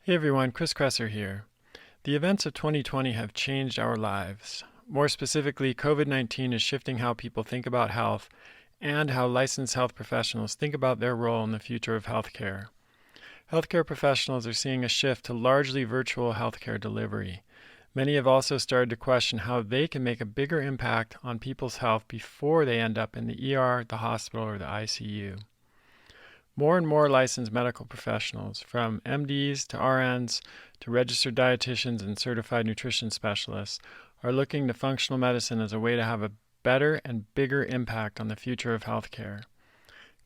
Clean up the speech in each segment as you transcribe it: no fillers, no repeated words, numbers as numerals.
Hey everyone, Kresser here. The events of 2020 have changed our lives. More specifically, COVID-19 is shifting how people think about health and how licensed health professionals think about their role in the future of healthcare. Healthcare professionals are seeing a shift to largely virtual healthcare delivery. Many have also started to question how they can make a bigger impact on people's health before they end up in the ER, the hospital, or the ICU. More and more licensed medical professionals, from MDs to RNs to registered dietitians and certified nutrition specialists, are looking to functional medicine as a way to have a better and bigger impact on the future of healthcare.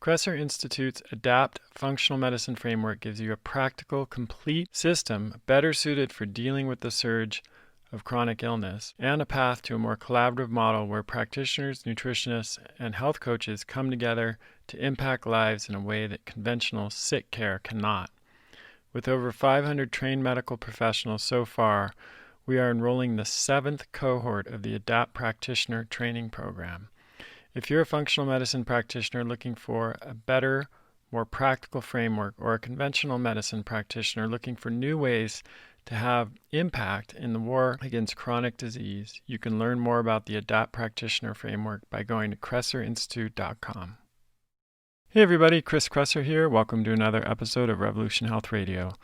Kresser Institute's ADAPT Functional Medicine Framework gives you a practical, complete system better suited for dealing with the surge of chronic illness, and a path to a more collaborative model where practitioners, nutritionists, and health coaches come together to impact lives in a way that conventional sick care cannot. With over 500 trained medical professionals so far, we are enrolling the 7th cohort of the ADAPT Practitioner training program. If you're a functional medicine practitioner looking for a better, more practical framework, or a conventional medicine practitioner looking for new ways to have impact in the war against chronic disease, you can learn more about the ADAPT Practitioner Framework by going to KresserInstitute.com. Hey everybody, Chris Kresser here. Welcome to another episode of Revolution Health Radio.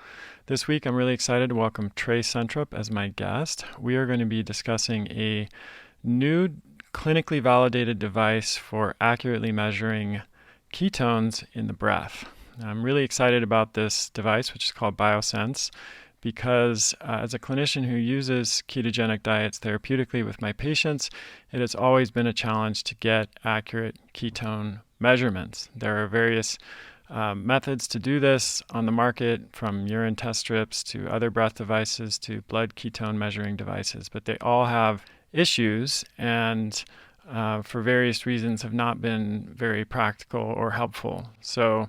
This week I'm really excited to welcome Trey Suntrup as my guest. We are going to be discussing a new clinically validated device for accurately measuring ketones in the breath. I'm really excited about this device, which is called BioSense, because as a clinician who uses ketogenic diets therapeutically with my patients, it has always been a challenge to get accurate ketone measurements. There are various methods to do this on the market, from urine test strips to other breath devices to blood ketone measuring devices, but they all have issues and for various reasons have not been very practical or helpful. So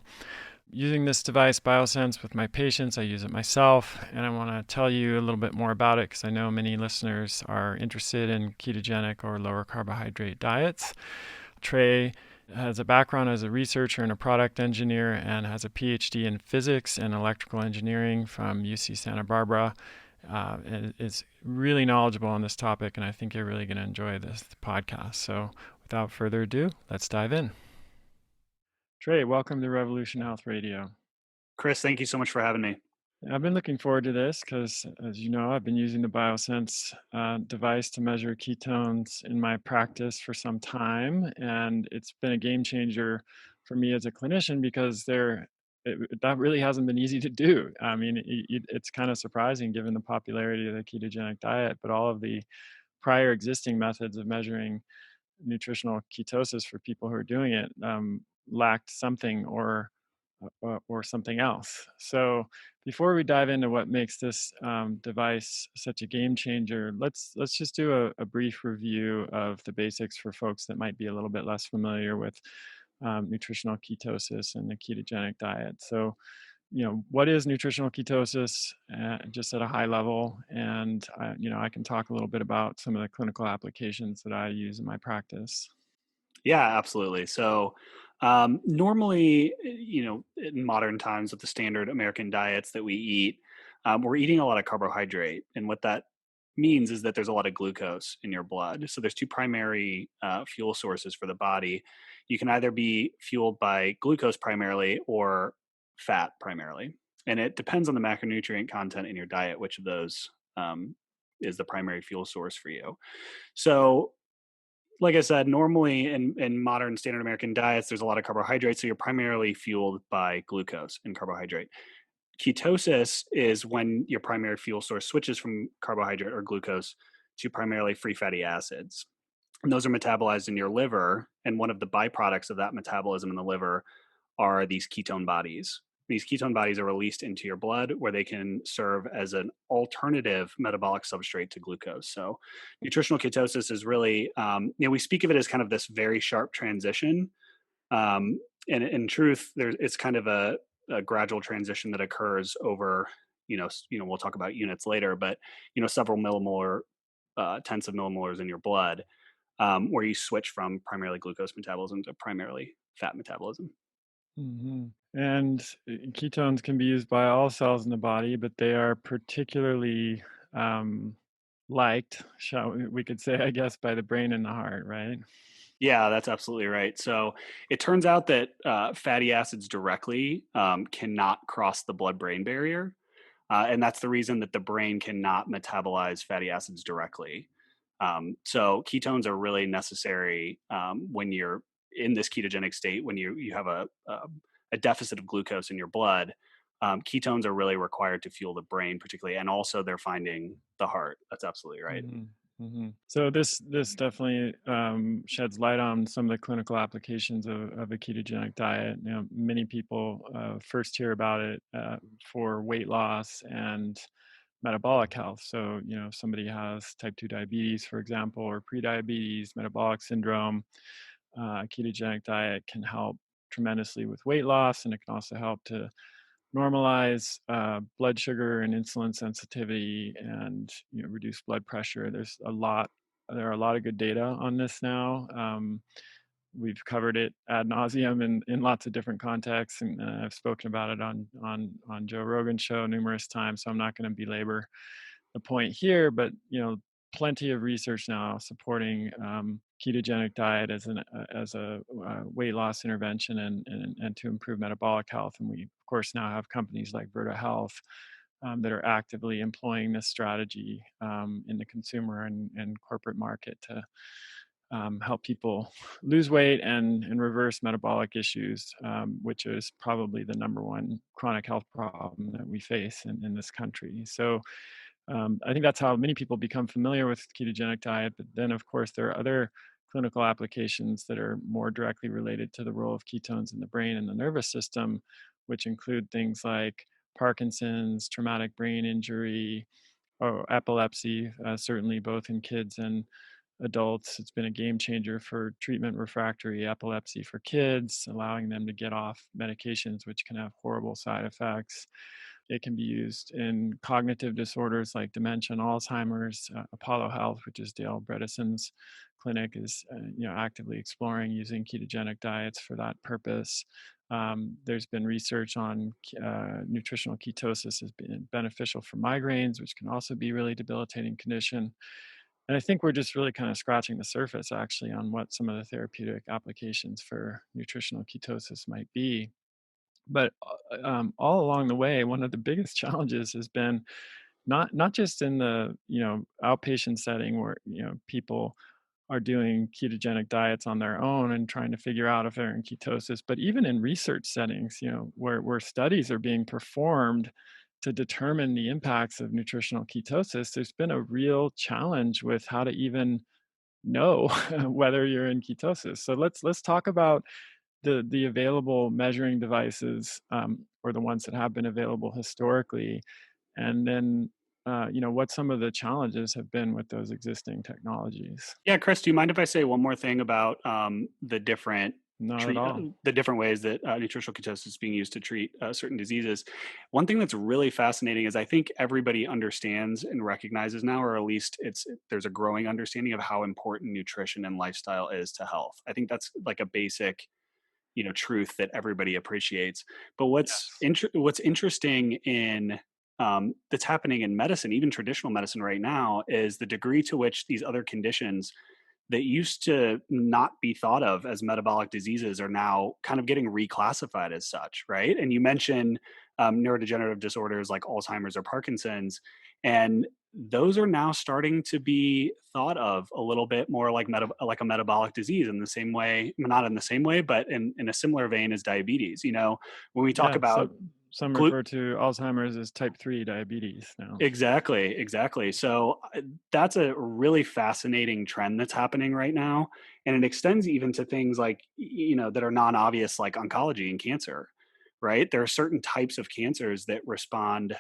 using this device, BioSense, with my patients, I use it myself, and I want to tell you a little bit more about it because I know many listeners are interested in ketogenic or lower carbohydrate diets. Trey has a background as a researcher and a product engineer and has a PhD in physics and electrical engineering from UC Santa Barbara. And is really knowledgeable on this topic, and I think you're really going to enjoy this podcast. So without further ado, let's dive in. Trey, welcome to Revolution Health Radio. Chris, thank you so much for having me. I've been looking forward to this because, as you know, I've been using the BioSense device to measure ketones in my practice for some time, and it's been a game changer for me as a clinician because that really hasn't been easy to do. I mean, it's kind of surprising given the popularity of the ketogenic diet, but all of the prior existing methods of measuring nutritional ketosis for people who are doing it lacked something or something else. So before we dive into what makes this device such a game changer, let's just do a brief review of the basics for folks that might be a little bit less familiar with nutritional ketosis and the ketogenic diet. So, what is nutritional ketosis, just at a high level? And, I can talk a little bit about some of the clinical applications that I use in my practice. Yeah, absolutely. So, normally, in modern times with the standard American diets that we eat, we're eating a lot of carbohydrate. And what that means is that there's a lot of glucose in your blood. So, there's two primary fuel sources for the body. You can either be fueled by glucose primarily or fat primarily. And it depends on the macronutrient content in your diet, which of those is the primary fuel source for you. So, like I said, normally in modern standard American diets, there's a lot of carbohydrates. So you're primarily fueled by glucose and carbohydrate. Ketosis is when your primary fuel source switches from carbohydrate or glucose to primarily free fatty acids. And those are metabolized in your liver. And one of the byproducts of that metabolism in the liver are these ketone bodies. These ketone bodies are released into your blood where they can serve as an alternative metabolic substrate to glucose. So, nutritional ketosis is really, we speak of it as kind of this very sharp transition. And in truth, it's kind of a gradual transition that occurs over, we'll talk about units later, but several millimolar, tenths of millimolars in your blood, where you switch from primarily glucose metabolism to primarily fat metabolism. And ketones can be used by all cells in the body, but they are particularly um, liked, we could say, I guess, by the brain and the heart, right? Yeah, that's absolutely right. So it turns out that fatty acids directly cannot cross the blood-brain barrier. And that's the reason that the brain cannot metabolize fatty acids directly. So ketones are really necessary when you're in this ketogenic state, when you have a deficit of glucose in your blood. Ketones are really required to fuel the brain, particularly, and also they're finding the heart. That's absolutely right. Hmm. So this definitely sheds light on some of the clinical applications of a ketogenic diet. You know, many people first hear about it for weight loss and metabolic health. So, you know, if somebody has type 2 diabetes, for example, or prediabetes, metabolic syndrome, a ketogenic diet can help tremendously with weight loss, and it can also help to normalize blood sugar and insulin sensitivity, and reduce blood pressure. There are a lot of good data on this now. We've covered it ad nauseum in lots of different contexts, and I've spoken about it on Joe Rogan's show numerous times. So I'm not going to belabor the point here, but plenty of research now supporting ketogenic diet as a weight loss intervention, and to improve metabolic health. And we of course now have companies like Virta Health that are actively employing this strategy in the consumer and corporate market to help people lose weight and reverse metabolic issues, which is probably the number one chronic health problem that we face in this country. So I think that's how many people become familiar with ketogenic diet. But then, of course, there are other clinical applications that are more directly related to the role of ketones in the brain and the nervous system, which include things like Parkinson's, traumatic brain injury, or epilepsy, certainly both in kids and adults. It's been a game changer for treatment refractory epilepsy for kids, allowing them to get off medications which can have horrible side effects. It can be used in cognitive disorders like dementia and Alzheimer's. Apollo Health, which is Dale Bredesen's clinic, is actively exploring using ketogenic diets for that purpose. There's been research on nutritional ketosis has been beneficial for migraines, which can also be a really debilitating condition. And I think we're just really kind of scratching the surface, actually, on what some of the therapeutic applications for nutritional ketosis might be. But all along the way, one of the biggest challenges has been not just in the outpatient setting where people are doing ketogenic diets on their own and trying to figure out if they're in ketosis, but even in research settings, where studies are being performed to determine the impacts of nutritional ketosis, there's been a real challenge with how to even know whether you're in ketosis. So let's talk about the available measuring devices, or the ones that have been available historically, and then what some of the challenges have been with those existing technologies. Yeah, Chris, do you mind if I say one more thing about the different Not at treat all. the different ways that nutritional ketosis is being used to treat certain diseases? One thing that's really fascinating is I think everybody understands and recognizes now, or at least there's a growing understanding of how important nutrition and lifestyle is to health. I think that's like a basic truth that everybody appreciates. But Yes. what's interesting in that's happening in medicine, even traditional medicine right now, is the degree to which these other conditions that used to not be thought of as metabolic diseases are now kind of getting reclassified as such, right? And you mentioned neurodegenerative disorders like Alzheimer's or Parkinson's, and those are now starting to be thought of a little bit more like like a metabolic disease in the same way, not in the same way, but in a similar vein as diabetes. When we talk Yeah. about Some glu- refer to Alzheimer's as type 3 diabetes now. Exactly, exactly. So that's a really fascinating trend that's happening right now, and it extends even to things like that are non-obvious, like oncology and cancer. Right? There are certain types of cancers that respond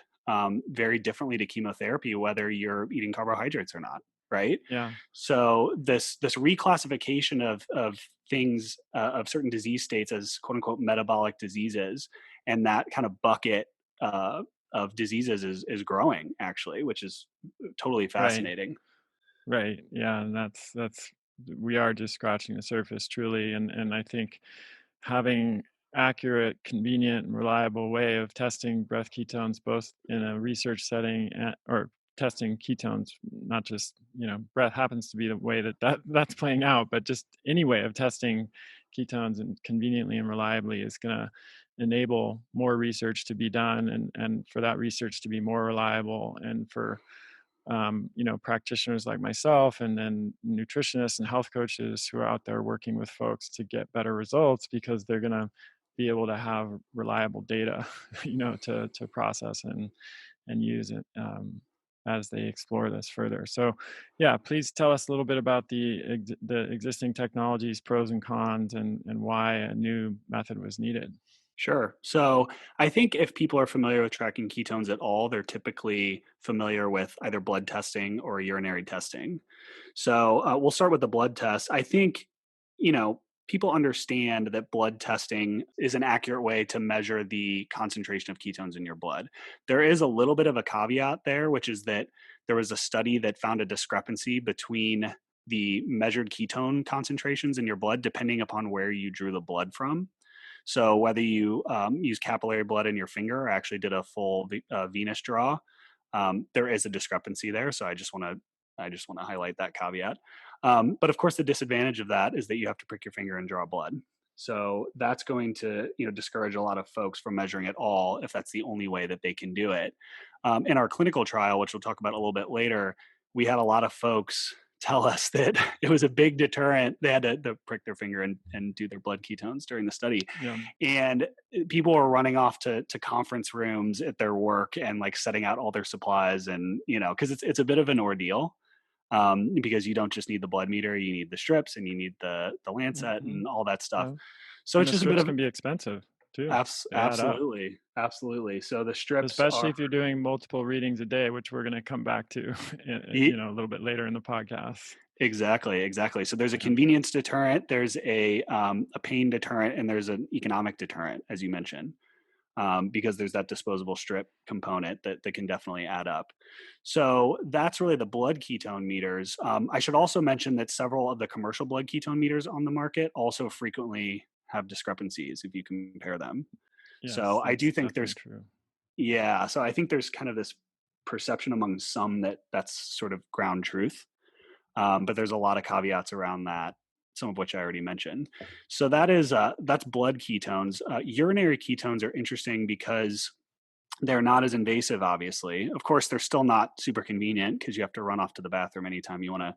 very differently to chemotherapy, whether you're eating carbohydrates or not. Right? Yeah. So this reclassification of things of certain disease states as quote unquote metabolic diseases, and that kind of bucket. Of diseases is growing actually, which is totally Right. fascinating. Right. Yeah. And we are just scratching the surface, truly. And I think having accurate, convenient, and reliable way of testing breath ketones, both in a research setting or testing ketones, not just, breath happens to be the way that's playing out, but just any way of testing ketones and conveniently and reliably is going to enable more research to be done, and for that research to be more reliable, and for practitioners like myself and then nutritionists and health coaches who are out there working with folks to get better results, because they're going to be able to have reliable data, to process and use it, as they explore this further. So, yeah, please tell us a little bit about the existing technologies, pros and cons, and why a new method was needed. Sure. So I think if people are familiar with tracking ketones at all, they're typically familiar with either blood testing or urinary testing. So we'll start with the blood test. I think, people understand that blood testing is an accurate way to measure the concentration of ketones in your blood. There is a little bit of a caveat there, which is that there was a study that found a discrepancy between the measured ketone concentrations in your blood depending upon where you drew the blood from. So whether you use capillary blood in your finger or actually did a full venous draw, there is a discrepancy there. So I just want to highlight that caveat. But of course, the disadvantage of that is that you have to prick your finger and draw blood. So that's going to discourage a lot of folks from measuring at all if that's the only way that they can do it. In our clinical trial, which we'll talk about a little bit later, we had a lot of folks tell us that it was a big deterrent. They had to prick their finger and do their blood ketones during the study. Yeah. And people were running off to conference rooms at their work and like setting out all their supplies, and because it's a bit of an ordeal, because you don't just need the blood meter, you need the strips and you need the lancet Hmm. and all that stuff. Yeah. So And it's the just a bit strips of can be expensive too. They add up, absolutely. So the strips especially are if you're doing multiple readings a day, which we're going to come back to, a little bit later in the podcast. exactly. So there's a Yeah. convenience deterrent, there's a pain deterrent, and there's an economic deterrent, as you mentioned. Because there's that disposable strip component that can definitely add up. So that's really the blood ketone meters. I should also mention that several of the commercial blood ketone meters on the market also frequently have discrepancies if you compare them. Yes, So I do that's think definitely there's, true. yeah, so I think there's kind of this perception among some that that's sort of ground truth. But there's a lot of caveats around that, some of which I already mentioned. So that's blood ketones. Urinary ketones are interesting because they're not as invasive, obviously. Of course, they're still not super convenient because you have to run off to the bathroom anytime you want to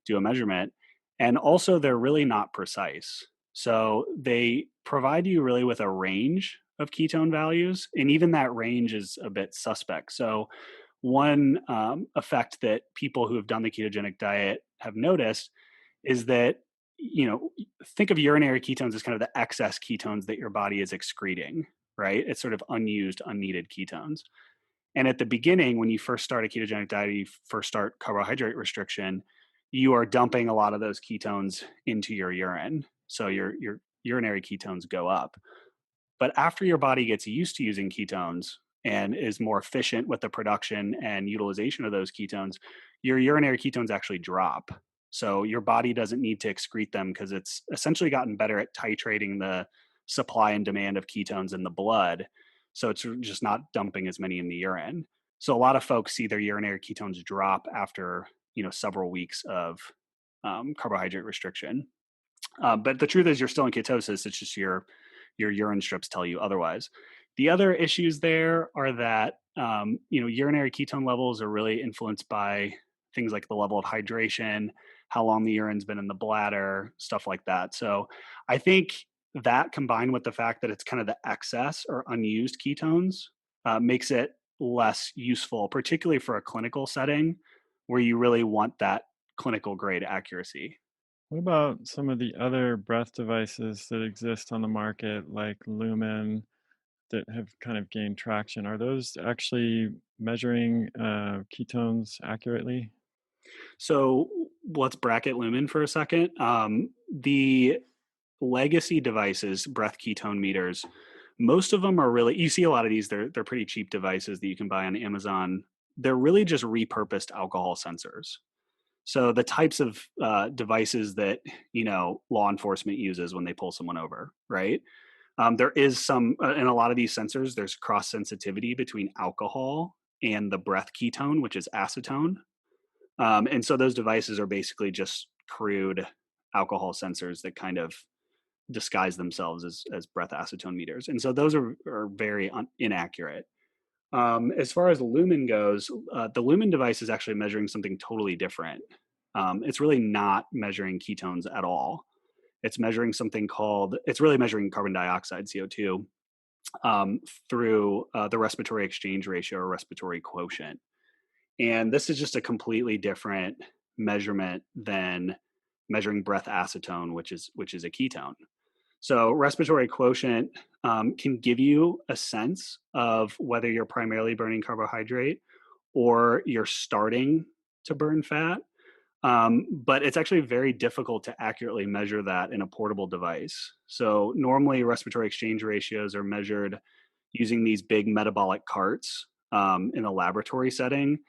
do a measurement. And also, they're really not precise. So they provide you really with a range of ketone values, and even that range is a bit suspect. So one effect that people who have done the ketogenic diet have noticed is that, think of urinary ketones as kind of the excess ketones that your body is excreting, right? It's sort of unused, unneeded ketones. And at the beginning, when you first start a ketogenic diet, you first start carbohydrate restriction, you are dumping a lot of those ketones into your urine. So your urinary ketones go up. But after your body gets used to using ketones and is more efficient with the production and utilization of those ketones, your urinary ketones actually drop. So your body doesn't need to excrete them because it's essentially gotten better at titrating the supply and demand of ketones in the blood. So it's just not dumping as many in the urine. So a lot of folks see their urinary ketones drop after several weeks of carbohydrate restriction. But the truth is, you're still in ketosis. It's just your urine strips tell you otherwise. The other issues there are that urinary ketone levels are really influenced by things like the level of hydration, how long the urine's been in the bladder, stuff like that. So I think that combined with the fact that it's kind of the excess or unused ketones makes it less useful, particularly for a clinical setting where you really want that clinical grade accuracy. What about some of the other breath devices that exist on the market, like Lumen, that have kind of gained traction? Are those actually measuring ketones accurately? So let's bracket Lumen for a second. The legacy devices, breath ketone meters, most of them are really, you see a lot of these, they're pretty cheap devices that you can buy on Amazon. They're really just repurposed alcohol sensors. So the types of devices that law enforcement uses when they pull someone over, right? There is some, in a lot of these sensors, there's cross sensitivity between alcohol and the breath ketone, which is acetone. And so those devices are basically just crude alcohol sensors that kind of disguise themselves as breath acetone meters. And so those are very inaccurate. As far as the Lumen goes, the Lumen device is actually measuring something totally different. It's really not measuring ketones at all. It's really measuring carbon dioxide, CO2, um, through the respiratory exchange ratio or respiratory quotient. And this is just a completely different measurement than measuring breath acetone, which is a ketone. So respiratory quotient can give you a sense of whether you're primarily burning carbohydrate or you're starting to burn fat. But it's actually very difficult to accurately measure that in a portable device. So normally respiratory exchange ratios are measured using these big metabolic carts in a laboratory setting.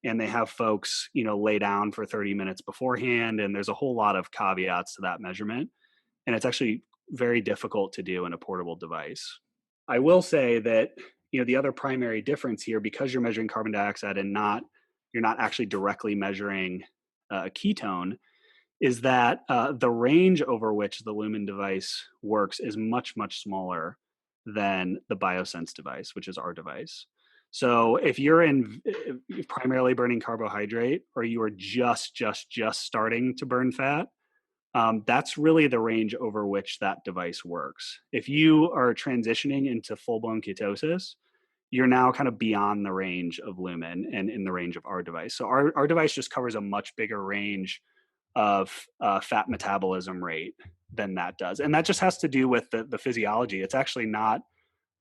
And they have folks, lay down for 30 minutes beforehand. And there's a whole lot of caveats to that measurement. And it's actually very difficult to do in a portable device. I will say that the other primary difference here, because you're measuring carbon dioxide and you're not actually directly measuring a ketone, is that the range over which the Lumen device works is much, much smaller than the BioSense device, which is our device. So if you're primarily burning carbohydrate, or you are just starting to burn fat, that's really the range over which that device works. If you are transitioning into full-blown ketosis, you're now kind of beyond the range of Lumen and in the range of our device. So our device just covers a much bigger range of fat metabolism rate than that does. And that just has to do with the physiology. It's actually not,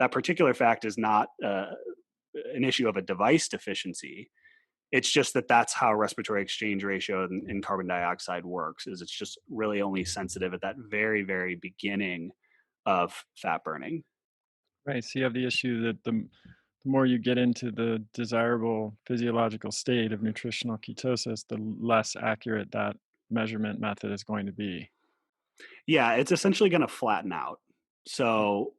that particular fact is not an issue of a device deficiency. It's just that that's how respiratory exchange ratio and carbon dioxide works, is it's just really only sensitive at that very, very beginning of fat burning. Right. So you have the issue that the more you get into the desirable physiological state of nutritional ketosis, the less accurate that measurement method is going to be. Yeah, it's essentially going to flatten out. So,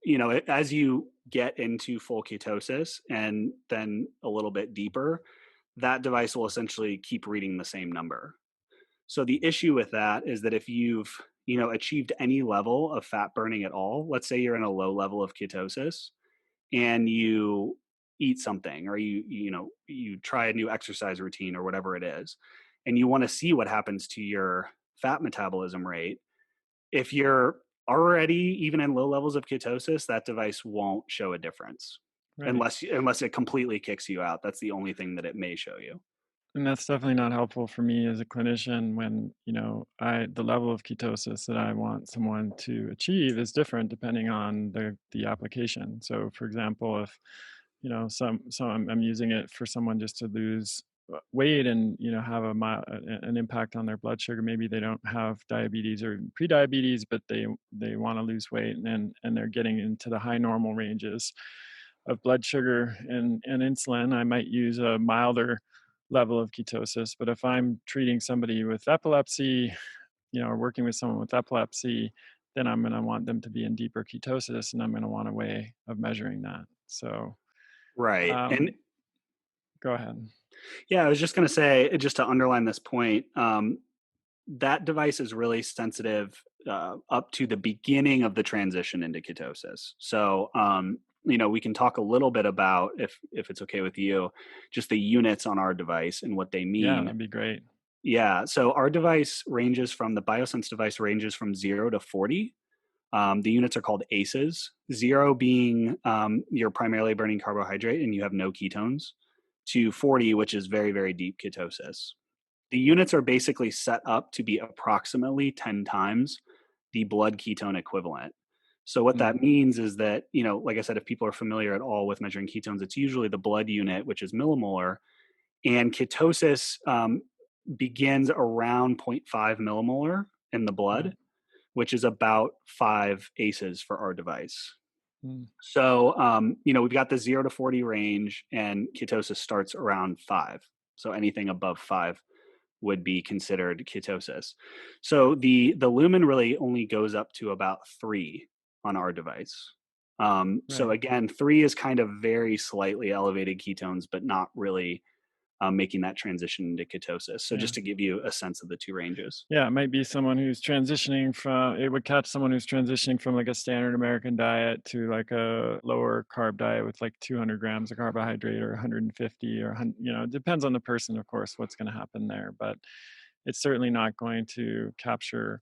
as you get into full ketosis and then a little bit deeper, that device will essentially keep reading the same number. So the issue with that is that if you've, achieved any level of fat burning at all, let's say you're in a low level of ketosis and you eat something, or you try a new exercise routine or whatever it is, and you want to see what happens to your fat metabolism rate, if you're already even in low levels of ketosis, that device won't show a difference Right. unless it completely kicks you out. That's the only thing that it may show you. And that's definitely not helpful for me as a clinician when, the level of ketosis that I want someone to achieve is different depending on the application. So for example, if, I'm using it for someone just to lose weight and, have an impact on their blood sugar. Maybe they don't have diabetes or prediabetes, but they want to lose weight and they're getting into the high normal ranges of blood sugar and insulin. I might use a milder level of ketosis. But if I'm treating somebody with epilepsy, or working with someone with epilepsy, then I'm going to want them to be in deeper ketosis, and I'm going to want a way of measuring that. So, Right. And um, go ahead. yeah, I was just going to say, just to underline this point, that device is really sensitive up to the beginning of the transition into ketosis. So, we can talk a little bit about, if it's okay with you, just the units on our device and what they Yeah, mean. that'd be great. Yeah. So our the BioSense device ranges from 0 to 40. The units are called ACEs, 0 being you're primarily burning carbohydrate and you have no ketones, to 40, which is very, very deep ketosis. The units are basically set up to be approximately 10 times the blood ketone equivalent. So what that Mm, means is that, like I said, if people are familiar at all with measuring ketones, it's usually the blood unit, which is millimolar, and ketosis begins around zero point 0.5 millimolar in the blood, right. which is about 5 ACEs for our device. Mm, So, we've got the 0 to 40 range, and ketosis starts around 5. So anything above 5 would be considered ketosis. So the lumen really only goes up to about 3 on our device. So Right. again, 3 is kind of very slightly elevated ketones, but not really making that transition into ketosis. So Yeah. just to give you a sense of the two ranges. Yeah, it might be someone who's transitioning from it would catch someone who's transitioning from, like, a standard American diet to, like, a lower carb diet with, like, 200 grams of carbohydrate or 150 or hun you know, it depends on the person, of course, what's gonna happen there, but it's certainly not going to capture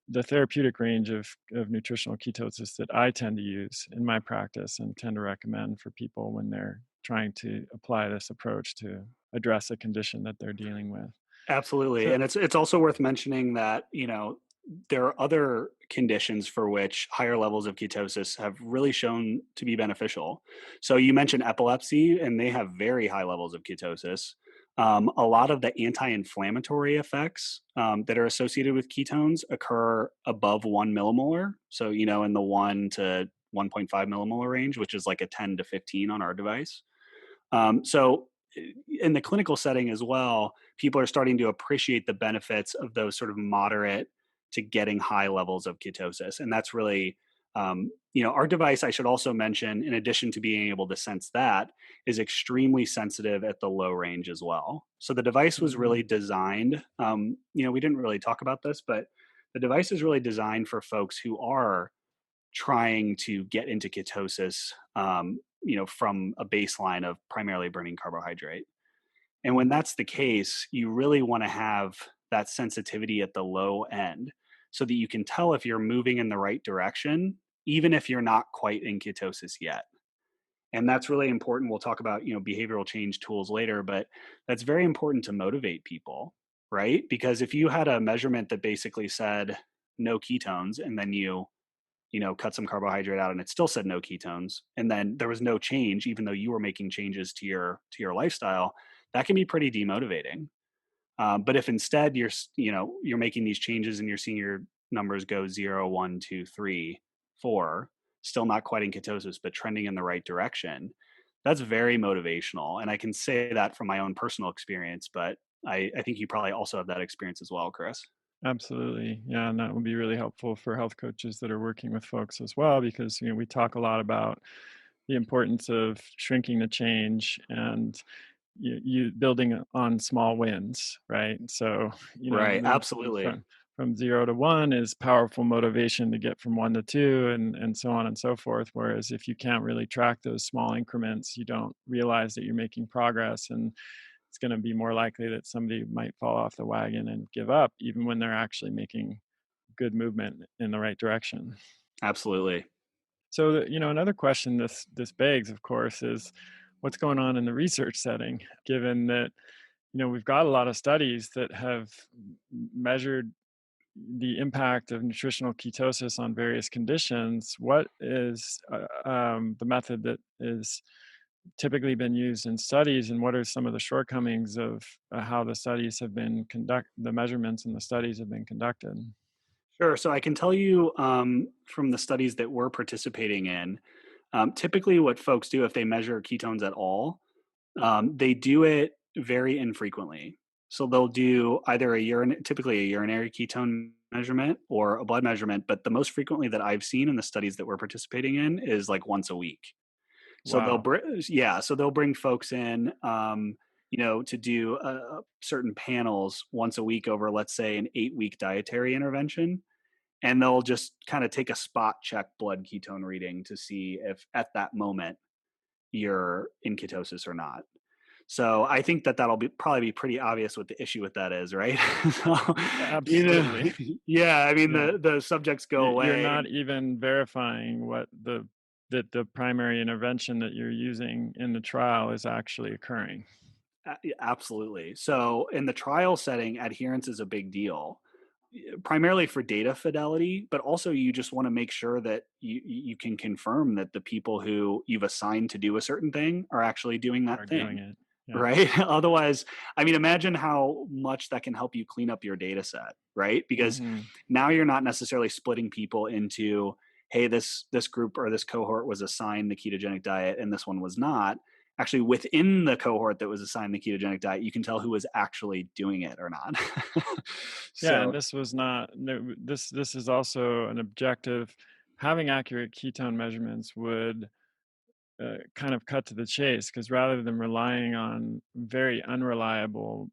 the therapeutic range of nutritional ketosis that I tend to use in my practice and tend to recommend for people when they're trying to apply this approach to address a condition that they're dealing with. Absolutely, So and it's also worth mentioning that, there are other conditions for which higher levels of ketosis have really shown to be beneficial. So you mentioned epilepsy, and they have very high levels of ketosis. A lot of the anti-inflammatory effects, that are associated with ketones occur above 1 millimolar, so, in the 1 to 1.5 millimolar range, which is like a 10 to 15 on our device. So in the clinical setting as well, people are starting to appreciate the benefits of those sort of moderate to getting high levels of ketosis. And that's really, our device, I should also mention, in addition to being able to sense that, is extremely sensitive at the low range as well. So the device was really mhm, designed, we didn't really talk about this, but the device is really designed for folks who are trying to get into ketosis, from a baseline of primarily burning carbohydrate. And when mm, that's the case, you really want to have that sensitivity at the low end so that you can tell if you're moving in the right direction, even if you're not quite in ketosis yet. And that's really important. We'll talk about, behavioral change tools later, but that's very important to motivate people, right? Because if you had a measurement that basically said no ketones and then cut some carbohydrate out and it still said no ketones, and then there was no change even though you were making changes to your lifestyle, that can be pretty demotivating. But if instead you're making these changes and you're seeing your numbers go 0, 1, 2, 3, 4, still not quite in ketosis but trending in the right direction, that's very motivational. And I can say that from my own personal experience, but I think you probably also have that experience as well, Chris. absolutely. Yeah, and that would be really helpful for health coaches that are working with folks as well because, we talk a lot about the importance of shrinking the change and you building on small wins, right? So, Right, the absolutely. from 0 to 1 is powerful motivation to get from 1 to 2 and so on and so forth. Whereas if you can't really track those small increments, you don't realize that you're making progress and it's going to be more likely that somebody might fall off the wagon and give up even when they're actually making good movement in the right direction. Absolutely. So, another question this begs, of course, is what's going on in the research setting, given that we've got a lot of studies that have measured the impact of nutritional ketosis on various conditions. What is the method that is typically been used in studies, and what are some of the shortcomings of how the studies have been the measurements and the studies have been conducted? Sure. So I can tell you, from the studies that we're participating in, typically what folks do if they measure ketones at all, they do it very infrequently. So they'll do either typically a urinary ketone measurement or a blood measurement, but the most frequently that I've seen in the studies that we're participating in is like once a week. So Wow. so they'll bring folks in, to do certain panels once a week over, let's say, an 8-week dietary intervention, and they'll just kind of take a spot check blood ketone reading to see if at that moment you're in ketosis or not. So I think that that'll probably be pretty obvious what the issue with that is, right? So, you know, Absolutely. yeah, I mean Yeah. the subjects go You're away, not and even verifying that the primary intervention that you're using in the trial is actually occurring. yeah, absolutely. So in the trial setting, adherence is a big deal, primarily for data fidelity, but also you just want to make sure that you can confirm that the people who you've assigned to do a certain thing are actually doing that Are doing thing. it. Yeah. Right? Otherwise, I mean, imagine how much that can help you clean up your data set, right? Because Mhm. now you're not necessarily splitting people into, hey, this group or this cohort was assigned the ketogenic diet and this one was not. Actually, within the cohort that was assigned the ketogenic diet, you can tell who was actually doing it or not. Yeah, and So, this was not no, this is also an objective having accurate ketone measurements would kind of cut to the chase, because rather than relying on very unreliable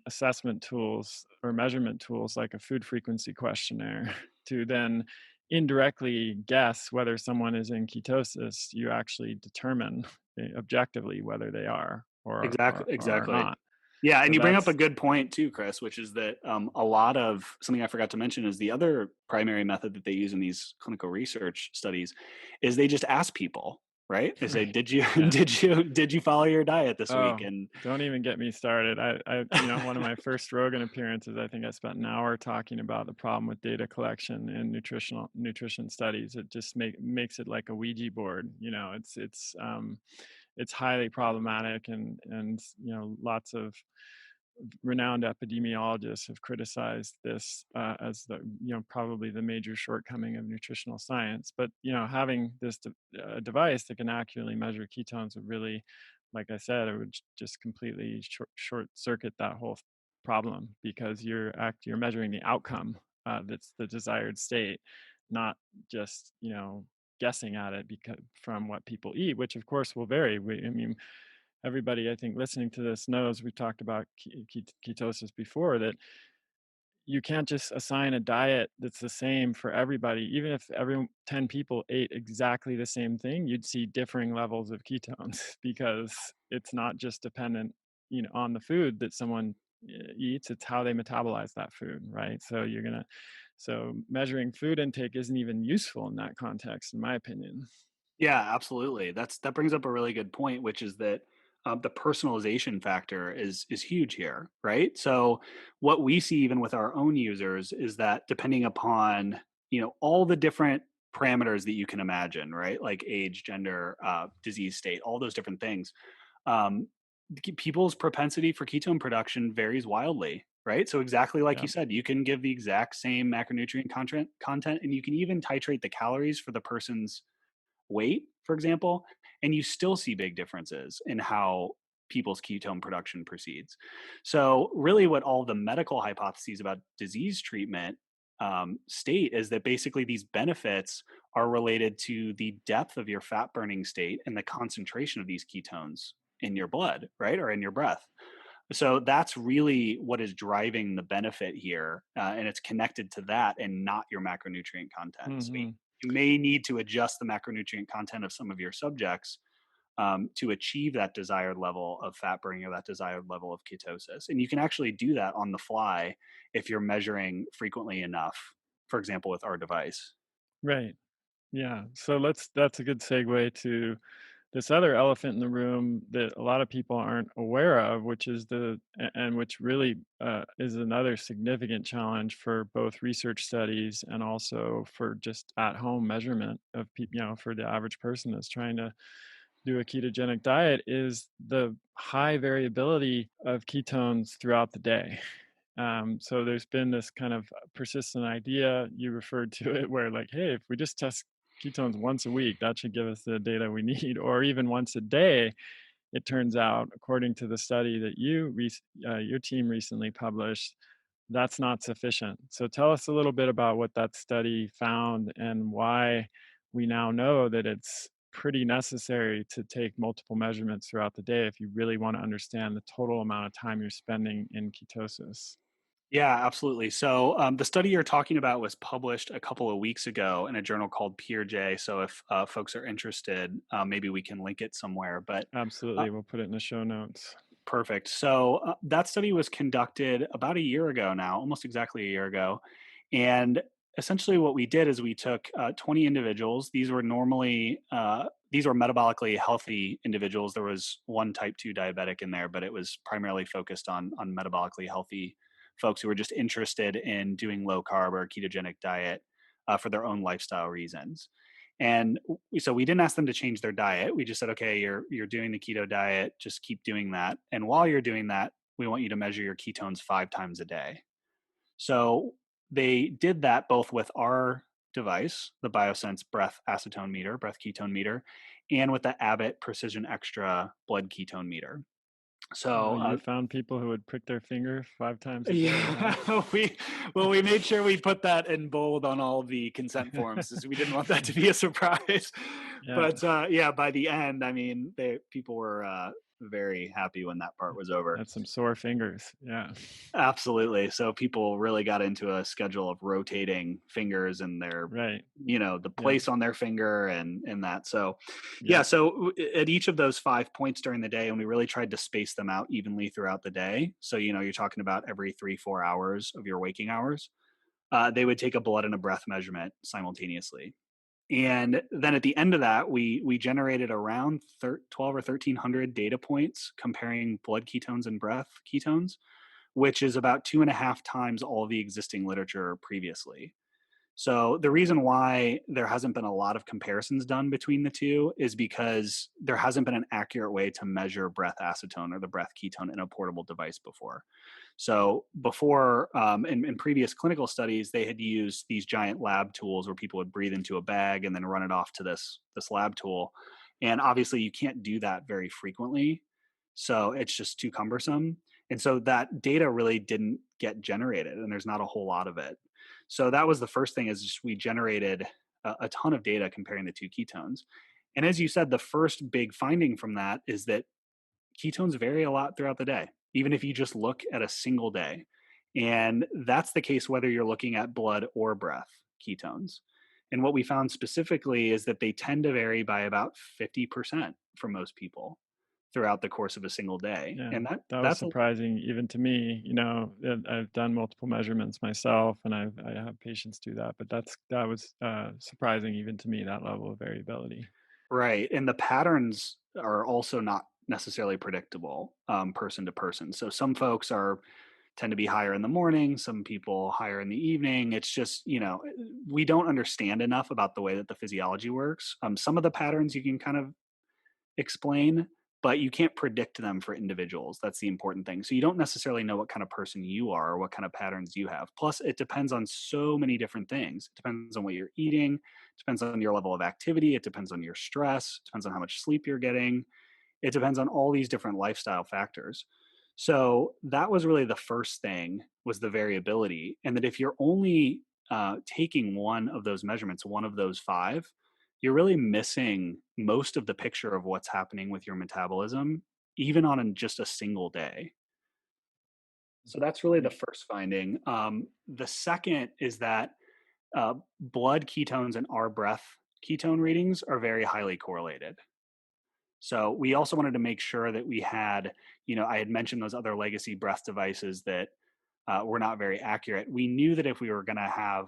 assessment tools or measurement tools like a food frequency questionnaire to then indirectly guess whether someone is in ketosis, you actually determine objectively whether they are Exactly, or are exactly. not. Yeah, and So you bring up a that's good point too, Chris, which is that a lot of something I forgot to mention is the other primary method that they use in these clinical research studies is they just ask people, right? They say, right. "Did you Yeah. did you follow your diet this week?" Oh, And don't even get me started. One of my first Rogan appearances, I think I spent an hour talking about the problem with data collection in nutrition studies. It just makes it like a Ouija board. It's highly problematic, and lots of renowned epidemiologists have criticized this as the probably the major shortcoming of nutritional science. But having this device that can accurately measure ketones would really, like I said, it would just completely short circuit that whole problem, because you're measuring the outcome, that's the desired state, not just guessing at it because from what people eat, which of course will vary. I mean, everybody I think listening to this knows, we've talked about ketosis before, that you can't just assign a diet that's the same for everybody. Even if every 10 people ate exactly the same thing, you'd see differing levels of ketones because it's not just dependent on the food that someone eats, it's how they metabolize that food, right? So measuring food intake isn't even useful in that context, in my opinion. yeah, absolutely. That brings up a really good point, which is that the personalization factor is huge here, right? So what we see even with our own users is that depending upon all the different parameters that you can imagine, right? Like age, gender, disease state, all those different things. Um, People's propensity for ketone production varies wildly, right? So exactly like Yeah. you said, you can give the exact same macronutrient content, and you can even titrate the calories for the person's weight, for example, and you still see big differences in how people's ketone production proceeds. So, really, what all the medical hypotheses about disease treatment state is that basically these benefits are related to the depth of your fat burning state and the concentration of these ketones in your blood, right, or in your breath. So that's really what is driving the benefit here, and it's connected to that and not your macronutrient content. So Hmm. you may need to adjust the macronutrient content of some of your subjects to achieve that desired level of fat burning or that desired level of ketosis. And you can actually do that on the fly if you're measuring frequently enough, for example, with our device. Right. Yeah. So that's a good segue to this other elephant in the room that a lot of people aren't aware of, which is and which really is another significant challenge for both research studies and also for just at home measurement of people, for the average person that's trying to do a ketogenic diet, is the high variability of ketones throughout the day. So there's been this kind of persistent idea, you referred to it, where like, hey, if we just test ketones once a week, that should give us the data we need, or even once a day. It turns out, according to the study that your team recently published, that's not sufficient. So tell us a little bit about what that study found and why we now know that it's pretty necessary to take multiple measurements throughout the day if you really want to understand the total amount of time you're spending in ketosis. Yeah, absolutely. So the study you're talking about was published a couple of weeks ago in a journal called PeerJ. So if folks are interested, maybe we can link it somewhere. But uh, Absolutely. We'll put it in the show notes. perfect. So that study was conducted about a year ago now, almost exactly a year ago. And essentially, what we did is we took 20 individuals. These were metabolically healthy individuals. There was one type 2 diabetic in there, but it was primarily focused on metabolically healthy folks who were just interested in doing low carb or ketogenic diet for their own lifestyle reasons. And so we didn't ask them to change their diet. We just said, okay, you're doing the keto diet, just keep doing that. And while you're doing that, we want you to measure your ketones 5 times a day. So they did that both with our device, the BioSense breath acetone meter, breath ketone meter, and with the Abbott Precision Extra blood ketone meter. Oh, So you found people who would prick their finger 5 times a day, huh? yeah, we made sure we put that in bold on all the consent forms, as we didn't want that to be a surprise. Yeah, But, yeah, by the end, I mean, people were, very happy when that part was over. that's some sore fingers. Yeah. Absolutely. So people really got into a schedule of rotating fingers and their Right. the Yep. place on their finger and that. So, yeah, Yep. so at each of those 5 points during the day, and we really tried to space them out evenly throughout the day. So, you're talking about every 3, 4 hours of your waking hours. They would take a blood and a breath measurement simultaneously. And then at the end of that, we generated around 12 or 1,300 data points comparing blood ketones and breath ketones, which is about 2.5 times all the existing literature previously. So the reason why there hasn't been a lot of comparisons done between the two is because there hasn't been an accurate way to measure breath acetone or the breath ketone in a portable device before. So before, in previous clinical studies, they had used these giant lab tools where people would breathe into a bag and then run it off to this lab tool. And obviously, you can't do that very frequently, so it's just too cumbersome. And so that data really didn't get generated, and there's not a whole lot of it. So that was the first thing, is just we generated a ton of data comparing the two ketones. And as you said, the first big finding from that is that ketones vary a lot throughout the day, even if you just look at a single day. And that's the case whether you're looking at blood or breath ketones. And what we found specifically is that they tend to vary by about 50% for most people throughout the course of a single day. Yeah, And that that was that's a surprising even to me, I've done multiple measurements myself, and I have patients do that, but that was, surprising even to me, that level of variability. right. And the patterns are also not necessarily predictable, person to person. So some folks are tend to be higher in the morning, some people higher in the evening. It's just, we don't understand enough about the way that the physiology works. Some of the patterns you can kind of explain, but you can't predict them for individuals. That's the important thing. So you don't necessarily know what kind of person you are or what kind of patterns you have. Plus, it depends on so many different things. It depends on what you're eating, it depends on your level of activity, it depends on your stress, it depends on how much sleep you're getting, it depends on all these different lifestyle factors. So that was really the first thing, was the variability, and that if you're only taking one of those measurements, one of those 5, you're really missing most of the picture of what's happening with your metabolism, even on just a single day. So that's really the Yeah. first finding. The second is that blood ketones and our breath ketone readings are very highly correlated. So we also wanted to make sure that we had, I had mentioned those other legacy breath devices that were not very accurate. We knew that if we were going to have,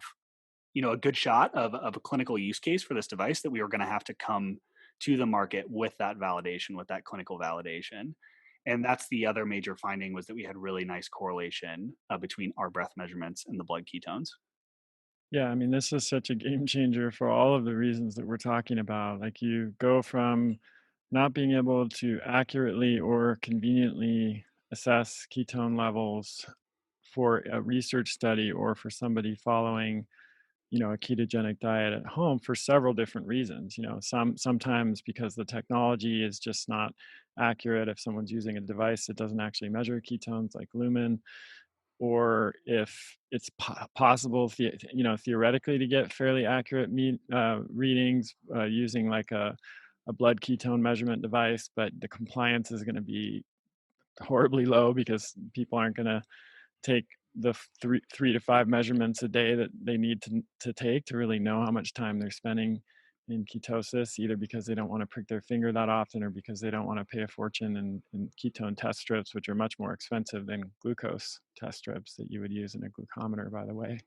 a good shot of a clinical use case for this device, that we were going to have to come to the market with that validation, with that clinical validation. And that's the other major finding, was that we had really nice correlation between our breath measurements and the blood ketones. Yeah, I mean, this is such a game changer for all of the reasons that we're talking about. Like, you go from not being able to accurately or conveniently assess ketone levels for a research study or for somebody following, a ketogenic diet at home for several different reasons. Sometimes because the technology is just not accurate if someone's using a device that doesn't actually measure ketones like Lumen, or if it's possible, theoretically, to get fairly accurate readings using like a blood ketone measurement device, but the compliance is going to be horribly low because people aren't going to take the 3 to 5 measurements a day that they need to take to really know how much time they're spending in ketosis, either because they don't want to prick their finger that often or because they don't want to pay a fortune in ketone test strips, which are much more expensive than glucose test strips that you would use in a glucometer, by the way,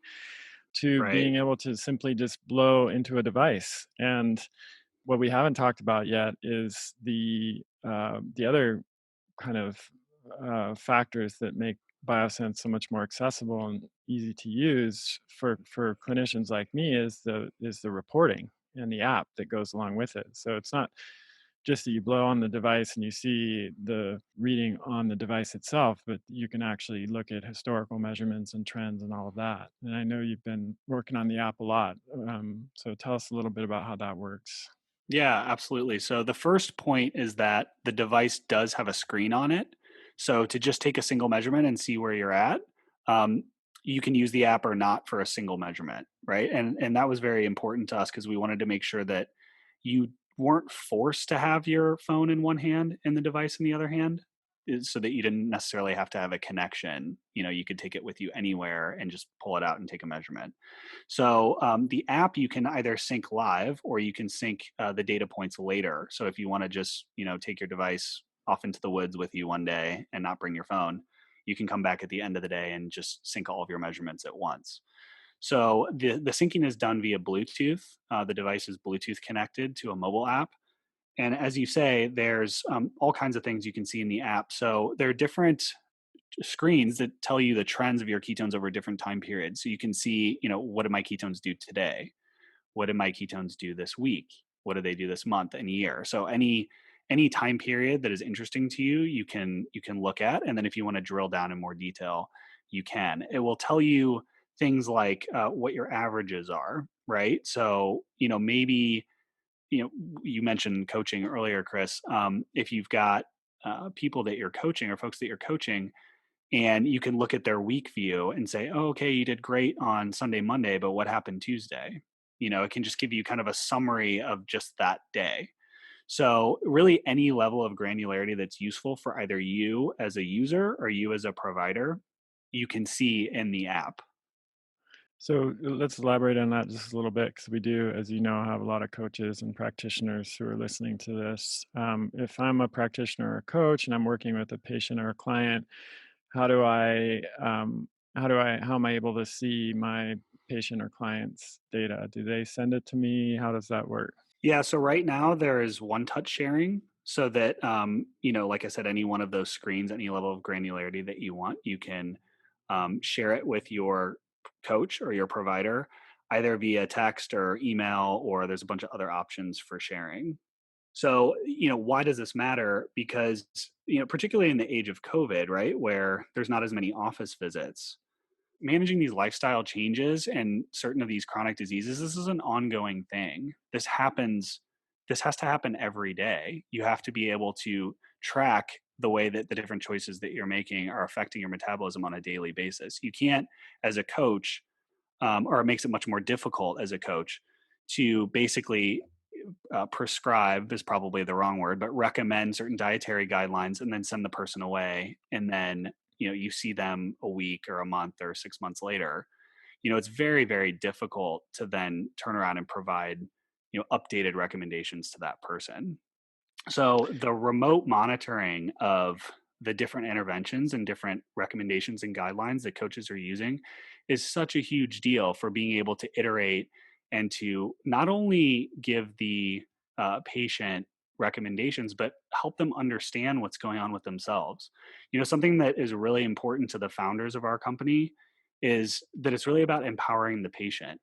to Right. being able to simply just blow into a device. And what we haven't talked about yet is the other kind of factors that make BioSense so much more accessible and easy to use for clinicians like me is the reporting and the app that goes along with it. So it's not just that you blow on the device and you see the reading on the device itself, but you can actually look at historical measurements and trends and all of that. And I know you've been working on the app a lot. So tell us a little bit about how that works. Yeah, absolutely. So the first point is that the device does have a screen on it. So to just take a single measurement and see where you're at, um, you can use the app or not for a single measurement, right? And that was very important to us because we wanted to make sure that you weren't forced to have your phone in one hand and the device in the other hand, so that you didn't necessarily have to have a connection. You know, you could take it with you anywhere and just pull it out and take a measurement. So the app, you can either sync live or you can sync the data points later. So if you want to just, take your device off into the woods with you one day and not bring your phone, you can come back at the end of the day and just sync all of your measurements at once. So the syncing is done via Bluetooth. The device is Bluetooth connected to a mobile app. And as you say, there's all kinds of things you can see in the app. So there are different screens that tell you the trends of your ketones over different time periods. So you can see, what did my ketones do today? What did my ketones do this week? What did they do this month and year? So any time period that is interesting to you, you can look at, and then if you want to drill down in more detail, you can. It will tell you things like what your averages are, right? So maybe you mentioned coaching earlier, Chris. If you've got people that you're coaching or folks that you're coaching, and you can look at their week view and say, oh, okay, you did great on Sunday, Monday, but what happened Tuesday? It can just give you kind of a summary of just that day. So, really, any level of granularity that's useful for either you as a user or you as a provider, you can see in the app. So let's elaborate on that just a little bit because we do, as you know, have a lot of coaches and practitioners who are listening to this. If I'm a practitioner or a coach and I'm working with a patient or a client, how do I, how am I able to see my patient or client's data? Do they send it to me? How does that work? Yeah, so right now there is one touch sharing so that like I said, any one of those screens, any level of granularity that you want, you can share it with your coach or your provider, either via text or email, or there's a bunch of other options for sharing. So, why does this matter? Because, particularly in the age of COVID, right, where there's not as many office visits, managing these lifestyle changes and certain of these chronic diseases, this is an ongoing thing. This has to happen every day. You have to be able to track the way that the different choices that you're making are affecting your metabolism on a daily basis. You can't, as a coach, or it makes it much more difficult as a coach to basically prescribe is probably the wrong word, but recommend certain dietary guidelines and then send the person away. And then, you see them a week or a month or 6 months later. It's very, very difficult to then turn around and provide, updated recommendations to that person. So the remote monitoring of the different interventions and different recommendations and guidelines that coaches are using is such a huge deal for being able to iterate and to not only give the patient recommendations, but help them understand what's going on with themselves. Something that is really important to the founders of our company is that it's really about empowering the patient.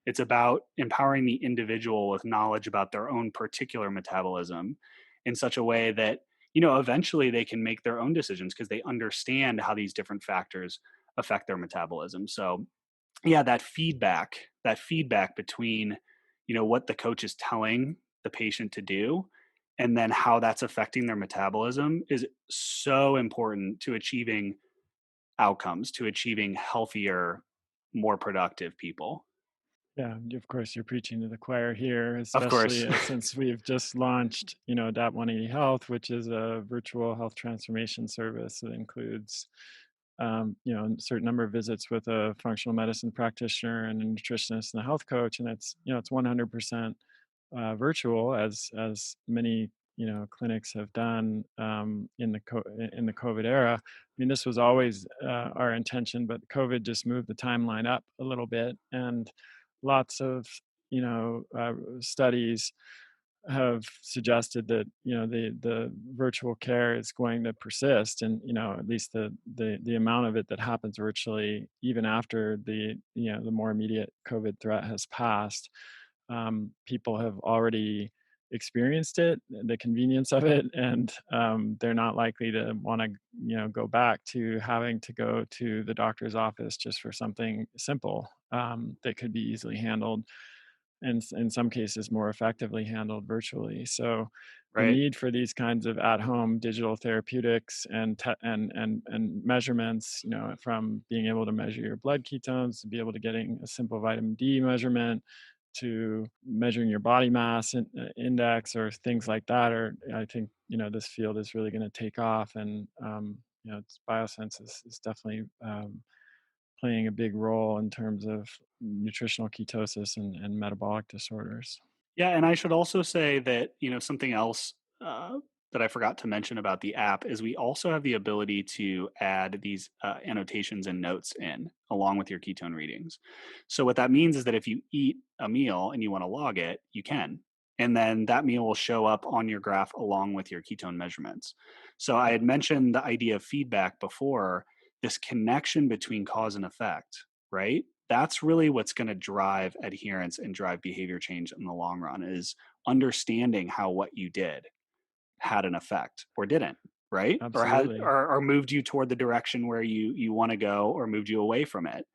It's about empowering the individual with knowledge about their own particular metabolism in such a way that eventually they can make their own decisions because they understand how these different factors affect their metabolism. So yeah, that feedback between what the coach is telling the patient to do and then how that's affecting their metabolism is so important to achieving outcomes, to achieving healthier, more productive people. Yeah, of course, you're preaching to the choir here, Of course. especially since we've just launched, Adapt 180 Health, which is a virtual health transformation service that includes, a certain number of visits with a functional medicine practitioner and a nutritionist and a health coach, and it's 100% virtual, as many clinics have done in the COVID era. I mean, this was always our intention, but COVID just moved the timeline up a little bit, and lots of studies have suggested that the virtual care is going to persist, and at least the amount of it that happens virtually, even after the more immediate COVID threat has passed. People have already experienced it, the convenience of it, and they're not likely to want to go back to having to go to the doctor's office just for something simple that could be easily handled and in some cases more effectively handled virtually. So the Right. need for these kinds of at-home digital therapeutics and and measurements, from being able to measure your blood ketones to be able to getting a simple vitamin D measurement to measuring your body mass index or things like that, or I think this field is really going to take off, and BioSense is definitely playing a big role in terms of nutritional ketosis and metabolic disorders. Yeah, and I should also say that, something else that I forgot to mention about the app is we also have the ability to add these annotations and notes in along with your ketone readings. So what that means is that if you eat a meal and you want to log it, you can. And then that meal will show up on your graph along with your ketone measurements. So I had mentioned the idea of feedback before, this connection between cause and effect, right? That's really what's going to drive adherence and drive behavior change in the long run, is understanding how what you did had an effect or didn't, right? Or had Absolutely. or moved you toward the direction where you want to go, or moved you away from it.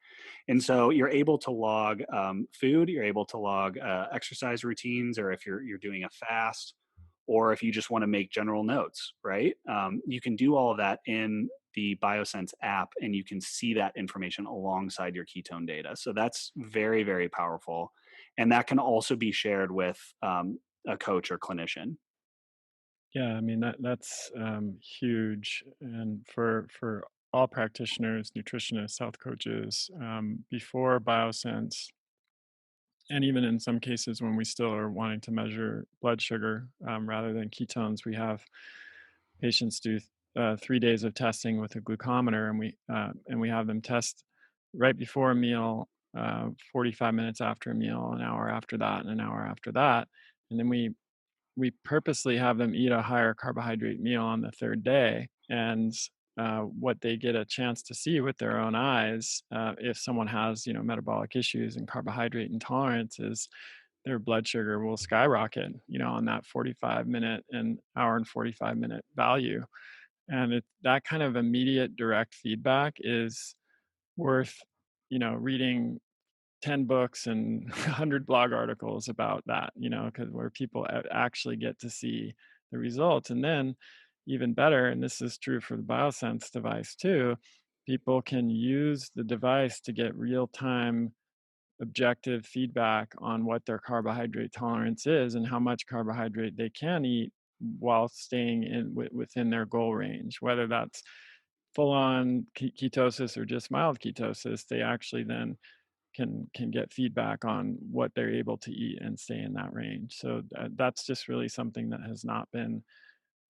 And so you're able to log food, you're able to log exercise routines, or if you're doing a fast, or if you just want to make general notes, right? You can do all of that in the BioSense app, and you can see that information alongside your ketone data. So that's very, very powerful. And that can also be shared with a coach or clinician. Yeah, I mean that's huge, and for all practitioners, nutritionists, health coaches, before BioSense, and even in some cases when we still are wanting to measure blood sugar rather than ketones, we have patients do 3 days of testing with a glucometer, and we have them test right before a meal, 45 minutes after a meal, an hour after that, and an hour after that, and then we purposely have them eat a higher carbohydrate meal on the third day. And what they get a chance to see with their own eyes, if someone has, metabolic issues and carbohydrate intolerance, is their blood sugar will skyrocket, on that 45-minute and hour and 45-minute value. And that kind of immediate direct feedback is worth, reading 10 books and 100 blog articles about that, because where people actually get to see the results. And then, even better, and this is true for the BioSense device too, people can use the device to get real time objective feedback on what their carbohydrate tolerance is and how much carbohydrate they can eat while staying within their goal range, whether that's full on ketosis or just mild ketosis. They actually then can get feedback on what they're able to eat and stay in that range. So that's just really something that has not been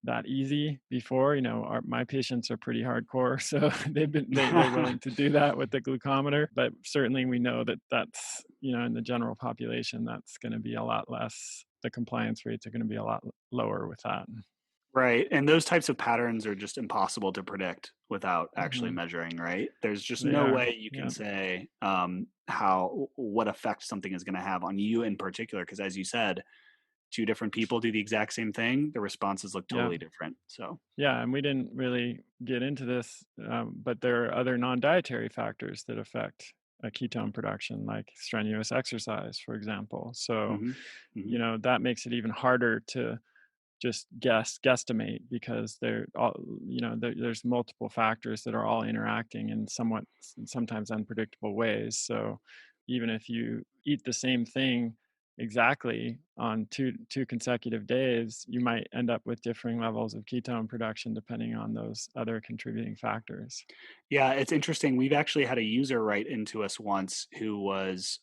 that easy before. My patients are pretty hardcore, so they're willing to do that with the glucometer. But certainly, we know that that's in the general population, that's going to be a lot less. The compliance rates are going to be a lot lower with that. Right. And those types of patterns are just impossible to predict without actually Hmm. measuring, right? There's just They no are, way you can yeah, say what effect something is going to have on you in particular. Because as you said, two different people do the exact same thing, the responses look yeah. totally different. So, Yeah, and we didn't really get into this, but there are other non-dietary factors that affect ketone production, like strenuous exercise, for example. So, hmm hmm that makes it even harder to just guesstimate, because there's multiple factors that are all interacting in sometimes unpredictable ways. So even if you eat the same thing exactly on two consecutive days, you might end up with differing levels of ketone production depending on those other contributing factors. yeah, it's interesting. We've actually had a user write into us once who was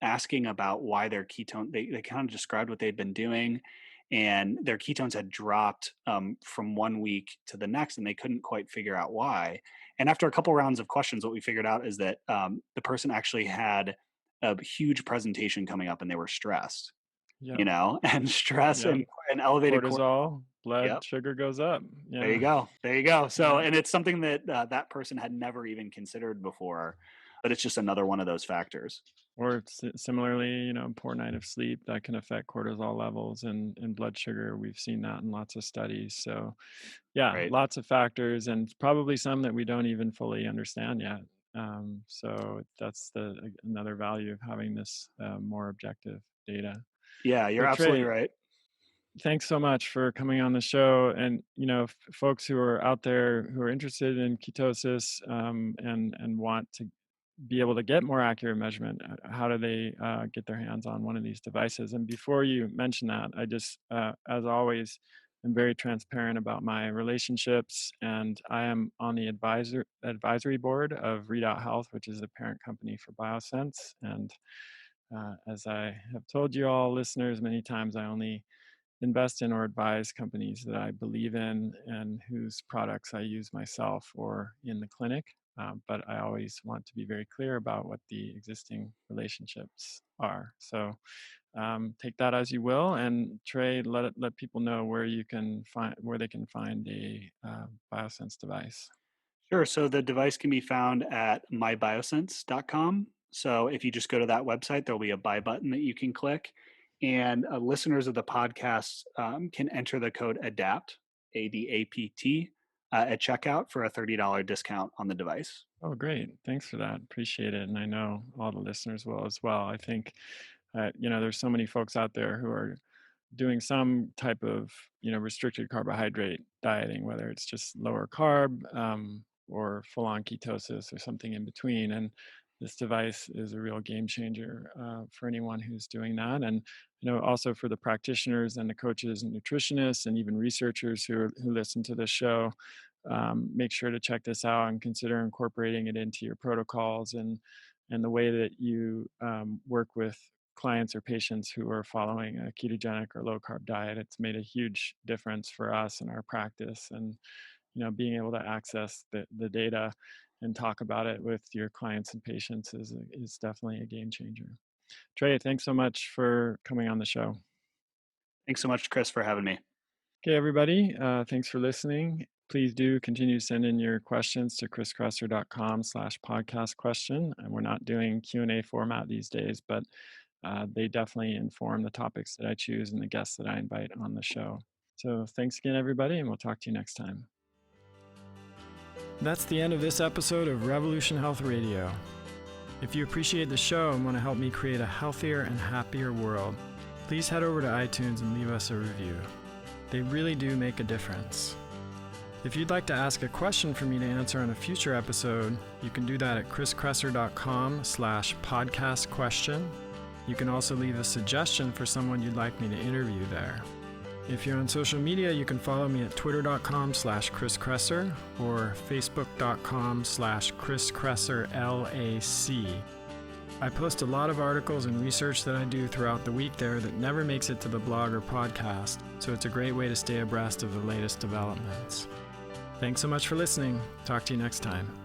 asking about why their ketone, they kind of described what they'd been doing, and their ketones had dropped from one week to the next, and they couldn't quite figure out why. And after a couple rounds of questions, what we figured out is that the person actually had a huge presentation coming up and they were stressed, Yep. and stress Yep. and elevated cortisol. Cortisol, blood Yep. sugar goes up. There you Yeah. go. There you go. So, Yeah. and it's something that that person had never even considered before, but it's just another one of those factors. Or similarly, poor night of sleep that can affect cortisol levels and blood sugar. We've seen that in lots of studies. So, yeah, Right. lots of factors, and probably some that we don't even fully understand yet. So that's another value of having this more objective data. Yeah, you're Well, absolutely Trey, right. thanks so much for coming on the show. And folks who are out there who are interested in ketosis and want to be able to get more accurate measurement, how do they get their hands on one of these devices? And before you mention that, I just, as always, am very transparent about my relationships, and I am on the advisory board of Readout Health, which is the parent company for BioSense. And as I have told you all listeners many times, I only invest in or advise companies that I believe in and whose products I use myself or in the clinic. But I always want to be very clear about what the existing relationships are. So take that as you will. And Trey, let people know where they can find a BioSense device. Sure. So the device can be found at mybiosense.com. So if you just go to that website, there'll be a buy button that you can click. And listeners of the podcast can enter the code ADAPT, ADAPT, at checkout for a $30 discount on the device. Oh, great. Thanks for that. Appreciate it. And I know all the listeners will as well. I think, there's so many folks out there who are doing some type of restricted carbohydrate dieting, whether it's just lower carb or full-on ketosis or something in between. And this device is a real game changer for anyone who's doing that. And also for the practitioners and the coaches and nutritionists and even researchers who listen to this show, make sure to check this out and consider incorporating it into your protocols and the way that you work with clients or patients who are following a ketogenic or low carb diet. It's made a huge difference for us in our practice, and being able to access the data and talk about it with your clients and patients is definitely a game changer. Trey, thanks so much for coming on the show. Thanks so much, Chris, for having me. Okay, everybody, thanks for listening. Please do continue to send in your questions to chriskresser.com/podcast question. And we're not doing Q&A format these days, but they definitely inform the topics that I choose and the guests that I invite on the show. So thanks again, everybody, and we'll talk to you next time. That's the end of this episode of Revolution Health Radio. If you appreciate the show and want to help me create a healthier and happier world, please head over to iTunes and leave us a review. They really do make a difference. If you'd like to ask a question for me to answer on a future episode, you can do that at chriskresser.com/podcast question. You can also leave a suggestion for someone you'd like me to interview there. If you're on social media, you can follow me at twitter.com/chriskresser or facebook.com/chriskresser.L.A.C. I post a lot of articles and research that I do throughout the week there that never makes it to the blog or podcast, so it's a great way to stay abreast of the latest developments. Thanks so much for listening. Talk to you next time.